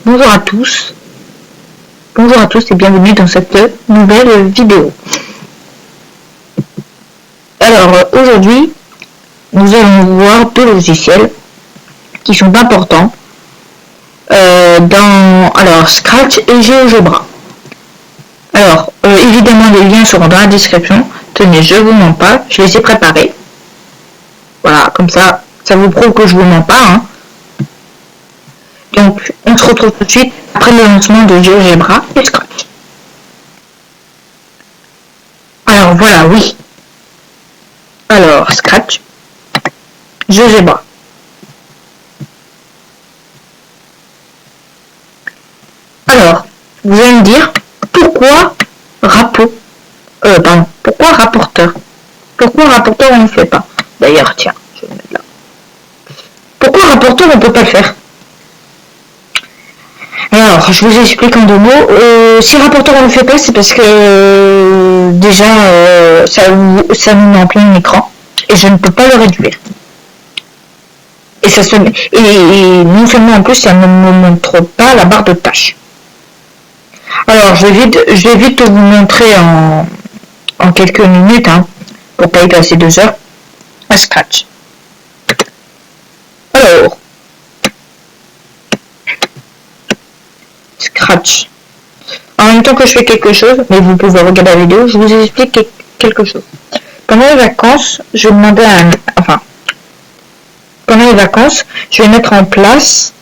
bonjour à tous. Bonjour à tous et bienvenue dans cette nouvelle vidéo. Alors aujourd'hui, nous allons voir deux logiciels qui sont importants dans Scratch et GeoGebra. Alors évidemment les liens seront dans la description. Tenez, je vous mens pas, je les ai préparés. Voilà, comme ça vous prouve que je vous mens pas. Hein. Donc on se retrouve tout de suite après le lancement de GeoGebra et Scratch. Alors voilà, oui. Alors Scratch, GeoGebra. Alors, vous allez me dire pourquoi pourquoi rapporteur? Pourquoi rapporteur on ne fait pas? D'ailleurs, tiens, je vais le mettre là. Pourquoi rapporteur on ne peut pas le faire? Alors, je vous explique en deux mots. Si rapporteur on ne le fait pas, c'est parce que déjà ça nous met en plein écran et je ne peux pas le réduire. Et ça se met, et non seulement en plus ça ne me montre pas la barre de tâches. Alors je vais vite vous montrer en quelques minutes, hein, pour pas y passer 2 heures, à Scratch. Alors Scratch. En même temps que je fais quelque chose, mais vous pouvez regarder la vidéo, je vous explique quelque chose. Pendant les vacances, je demandais pendant les vacances, je vais mettre en place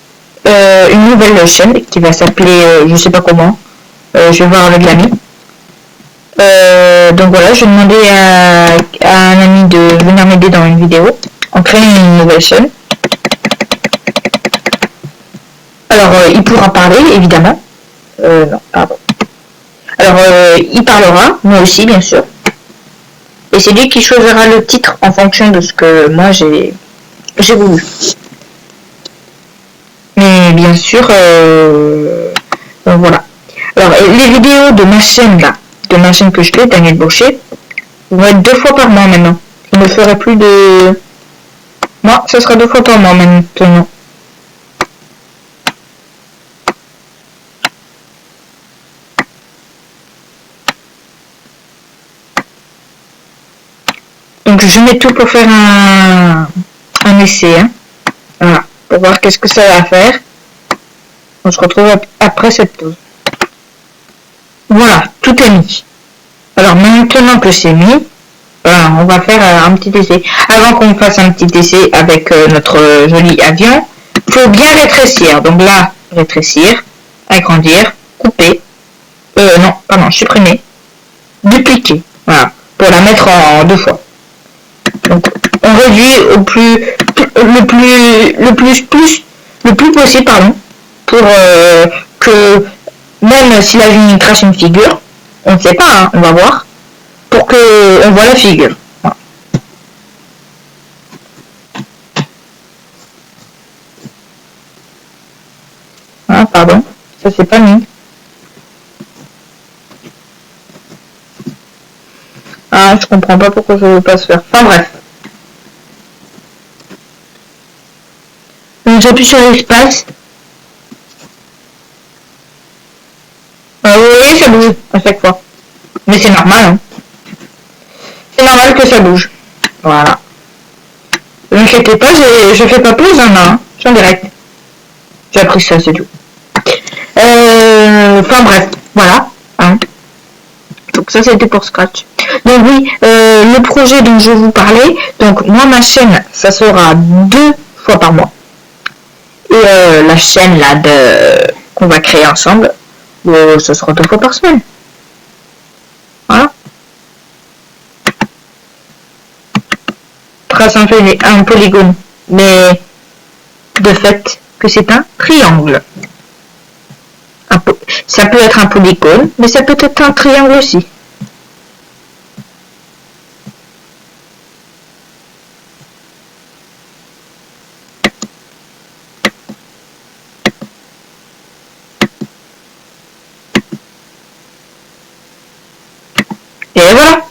une nouvelle chaîne qui va s'appeler, je sais pas comment, je vais voir avec l'ami. Donc voilà, je vais demander à un ami de venir m'aider dans une vidéo en créant une nouvelle chaîne. Alors il pourra parler évidemment. Non, pardon. Alors il parlera, moi aussi bien sûr. Et c'est lui qui choisira le titre en fonction de ce que moi j'ai voulu. Mais bien sûr, donc voilà. Alors les vidéos de ma chaîne là, de ma chaîne que je fais, Daniel Baucher, vont être 2 fois par mois maintenant. Je ne ferai plus de... Moi, ce sera 2 fois par mois maintenant. Donc je mets tout pour faire un essai. Hein. Voilà, pour voir qu'est-ce que ça va faire. On se retrouve après cette pause. Voilà, tout est mis. Alors maintenant que c'est mis, on va faire un petit essai. Avant qu'on fasse un petit essai avec notre joli avion, il faut bien rétrécir. Donc là, rétrécir, agrandir, couper. Non, pardon, supprimer, dupliquer. Voilà, pour la mettre en 2 fois. Donc on réduit le plus possible, pardon, pour que même si la ligne trace une figure, on ne sait pas, hein, on va voir, pour que on voit la figure. Voilà. Ah, pardon, ça c'est pas mis. Ah, je comprends pas pourquoi ça ne veut pas se faire. Enfin bref. Donc j'appuie sur l'espace. Oui, ça bouge à chaque fois. Mais c'est normal, hein. C'est normal que ça bouge. Voilà. Ne vous inquiétez pas, je fais pas pause, hein, je suis en direct. J'ai appris ça, c'est tout. Enfin bref, voilà. Hein. Donc ça c'était pour Scratch. Donc oui, le projet dont je vous parlais, donc moi ma chaîne, ça sera 2 fois par mois. Et la chaîne là qu'on va créer ensemble, ce sera 2 fois par semaine. Voilà. Trace un polygone, mais de fait que c'est un triangle. Ça peut être un polygone, mais ça peut être un triangle aussi. Et voilà.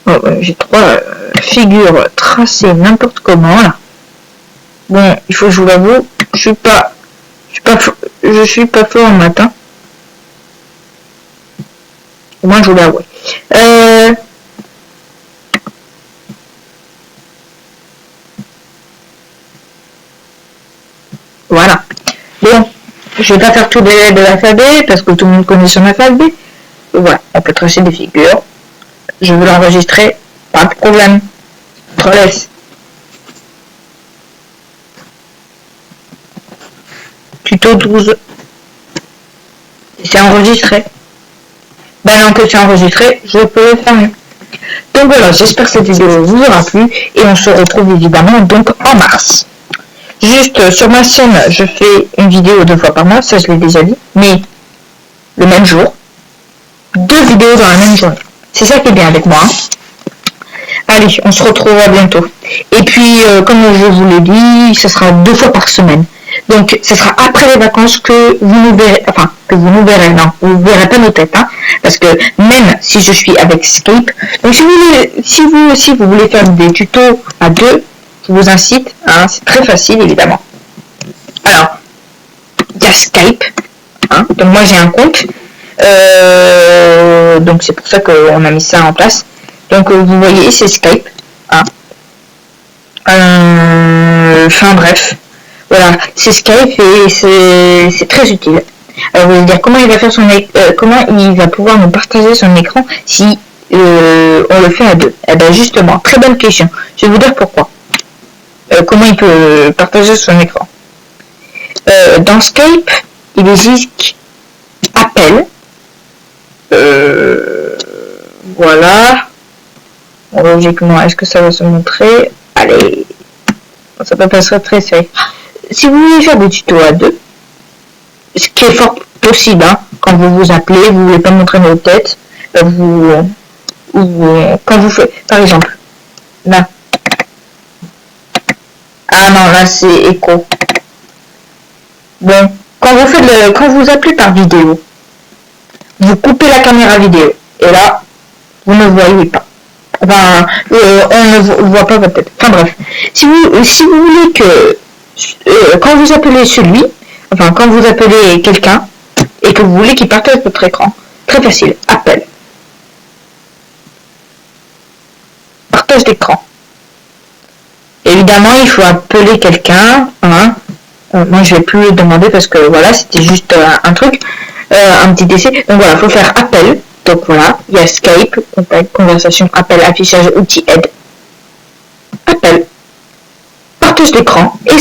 Bon, j'ai 3 figures tracées n'importe comment là. Bon, il faut que je vous l'avoue, je je suis pas fort en matin. Au moins, je vous l'avoue. Voilà. Bon, je vais pas faire tous les lettres de l'alphabet parce que tout le monde connaît son alphabet. Voilà, on peut tracer des figures. Je veux l'enregistrer, pas de problème. Je te laisse. Tuto 12. C'est enregistré. Maintenant que c'est enregistré, je peux le fermer. Donc voilà, j'espère que cette vidéo vous aura plu et on se retrouve évidemment donc en mars. Juste sur ma chaîne, je fais une vidéo 2 fois par mois, ça je l'ai déjà dit, mais le même jour, 2 vidéos dans la même journée. C'est ça qui est bien avec moi. Hein. Allez, on se retrouve à bientôt. Et puis, comme je vous l'ai dit, ce sera 2 fois par semaine. Donc, ce sera après les vacances que vous nous verrez, enfin, que vous nous verrez, non, vous ne verrez pas nos têtes, hein, parce que même si je suis avec Skype, donc si vous voulez faire des tutos à 2, je vous incite, hein, c'est très facile évidemment. Alors, il y a Skype, hein, donc moi j'ai un compte, donc c'est pour ça qu'on a mis ça en place. Donc vous voyez, c'est Skype, hein. Enfin bref, voilà, c'est Skype et c'est très utile. Alors vous allez dire comment il va faire comment il va pouvoir nous partager son écran si on le fait à 2. Eh bien justement, très bonne question. Je vais vous dire pourquoi. Comment il peut partager son écran. Dans Skype, il existe appel. Voilà. Bon, logiquement, est-ce que ça va se montrer? Allez, ça peut pas se très. Si vous voulez faire des tutos à 2, ce qui est fort possible, hein, quand vous vous appelez, vous voulez pas montrer votre tête, quand vous faites, par exemple, là. Ah non, là c'est écho. Bon, quand vous appelez par vidéo, vous coupez la caméra vidéo, et là, vous ne voyez pas. Enfin, on ne voit pas votre tête. Enfin bref, si vous voulez que quand vous appelez quand vous appelez quelqu'un et que vous voulez qu'il partage votre écran, très facile, appel. Partage d'écran. Évidemment, il faut appeler quelqu'un. Hein. Moi, je vais plus le demander parce que voilà, c'était juste un truc, un petit essai. Donc voilà, il faut faire appel. Donc voilà, il y a Skype, contact, conversation, appel, affichage, outils, aide. Appel. Partage d'écran et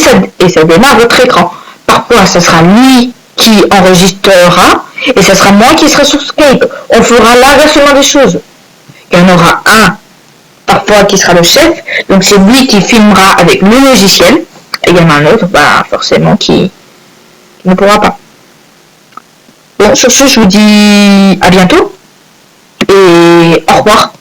ça démarre votre écran. Parfois, ce sera lui qui enregistrera et ce sera moi qui sera sur Skype. On fera l'inversement des choses. Il y en aura un parfois qui sera le chef, donc c'est lui qui filmera avec le logiciel, et il y en a un autre, forcément, qui ne pourra pas. Bon, sur ce, je vous dis à bientôt, et au revoir.